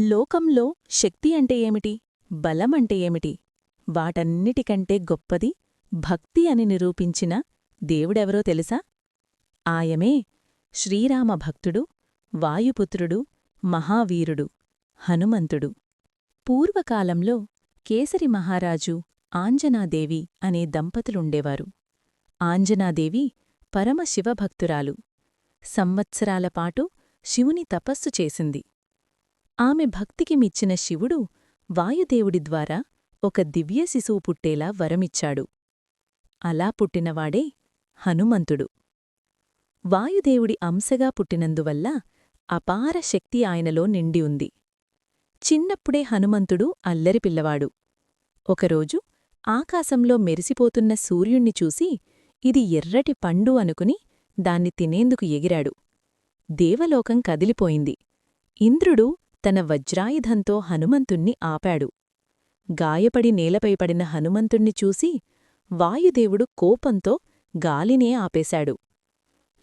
లోకంలో శక్తి అంటే ఏమిటి, బలమంటే ఏమిటి, వాటన్నిటికంటే గొప్పది భక్తి అని నిరూపించిన దేవుడెవరో తెలుసా? ఆయమే శ్రీరామ భక్తుడు, వాయుపుత్రుడు, మహావీరుడు, హనుమంతుడు. పూర్వకాలంలో కేసరి మహారాజు, ఆంజనాదేవి అనే దంపతులుండేవారు. ఆంజనాదేవి పరమశివభక్తురాలు. సంవత్సరాలపాటు శివుని తపస్సు చేసింది. ఆమె భక్తికి మెచ్చిన శివుడు వాయుదేవుడి ద్వారా ఒక దివ్య శిశువు పుట్టేలా వరమిచ్చాడు. అలా పుట్టినవాడే హనుమంతుడు. వాయుదేవుడి అంశగా పుట్టినందువల్ల అపార శక్తి ఆయనలో నిండి ఉంది. చిన్నప్పుడే హనుమంతుడు అల్లరిపిల్లవాడు. ఒకరోజు ఆకాశంలో మెరిసిపోతున్న సూర్యుణ్ణి చూసి ఇది ఎర్రటి పండు అనుకుని దాన్ని తినేందుకు ఎగిరాడు. దేవలోకం కదిలిపోయింది. ఇంద్రుడు తన వజ్రాయుధంతో హనుమంతుణ్ణి ఆపాడు. గాయపడి నేలపై పడిన హనుమంతుణ్ణి చూసి వాయుదేవుడు కోపంతో గాలినే ఆపేశాడు.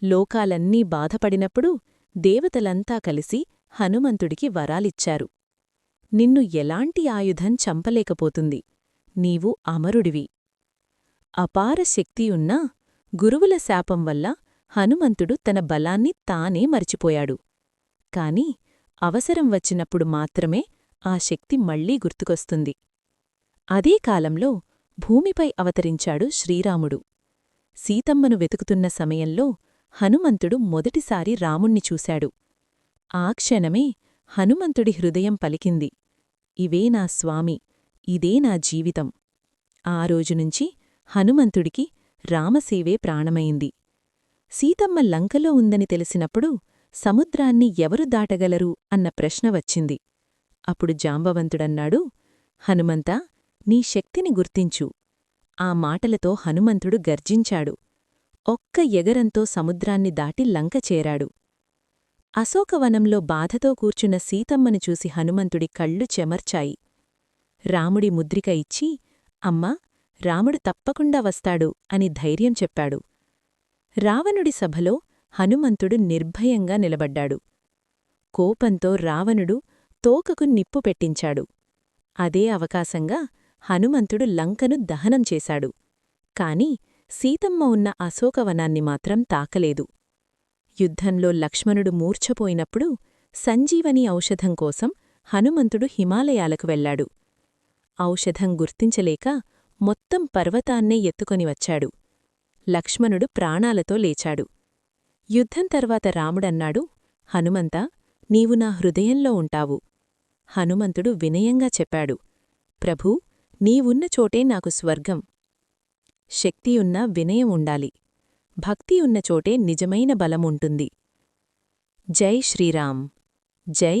లోకాలన్నీ బాధపడినప్పుడు దేవతలంతా కలిసి హనుమంతుడికి వరాలిచ్చారు. నిన్ను ఎలాంటి ఆయుధం చంపలేకపోతుంది, నీవు అమరుడివి. అపార శక్తియున్నా గురువుల శాపం వల్ల హనుమంతుడు తన బలాన్ని తానే మరిచిపోయాడు. కాని అవసరం వచ్చినప్పుడు మాత్రమే ఆ శక్తి మళ్లీ గుర్తుకొస్తుంది. అదే కాలంలో భూమిపై అవతరించాడు శ్రీరాముడు. సీతమ్మను వెతుకుతున్న సమయంలో హనుమంతుడు మొదటిసారి రాముణ్ణి చూశాడు. ఆ క్షణమే హనుమంతుడి హృదయం పలికింది, ఇవే నా స్వామి, ఇదే నా జీవితం. ఆ రోజునుంచి హనుమంతుడికి రామసేవే ప్రాణమైంది. సీతమ్మ లంకలో ఉందని తెలిసినప్పుడు సముద్రాన్ని ఎవరు దాటగలరు అన్న ప్రశ్న వచ్చింది. అప్పుడు జాంబవంతుడన్నాడు, హనుమంతా, నీ శక్తిని గుర్తించు. ఆ మాటలతో హనుమంతుడు గర్జించాడు. ఒక్క ఎగరంతో సముద్రాన్ని దాటి లంక చేరాడు. అశోకవనంలో బాధతో కూర్చున్న సీతమ్మను చూసి హనుమంతుడి కళ్ళు చెమర్చాయి. రాముడి ముద్రిక ఇచ్చి, అమ్మా, రాముడు తప్పకుండా వస్తాడు అని ధైర్యం చెప్పాడు. రావణుడి సభలో హనుమంతుడు నిర్భయంగా నిలబడ్డాడు. కోపంతో రావణుడు తోకకు నిప్పు పెట్టించాడు. అదే అవకాశంగా హనుమంతుడు లంకను దహనం చేశాడు. కాని సీతమ్మ ఉన్న అశోకవనాన్ని మాత్రం తాకలేదు. యుద్ధంలో లక్ష్మణుడు మూర్ఛపోయినప్పుడు సంజీవని ఔషధం కోసం హనుమంతుడు హిమాలయాలకు వెళ్లాడు. ఔషధం గుర్తించలేక మొత్తం పర్వతాన్నే ఎత్తుకొని వచ్చాడు. లక్ష్మణుడు ప్రాణాలతో లేచాడు. యుద్ధం తర్వాత రాముడన్నాడు, హనుమంతా, నీవు నా హృదయంలో ఉంటావు. హనుమంతుడు వినయంగా చెప్పాడు, ప్రభూ, నీవున్న చోటే నాకు స్వర్గం. శక్తియున్న వినయం ఉండాలి. భక్తియున్న చోటే నిజమైన బలముంటుంది. జై శ్రీరామ్. జై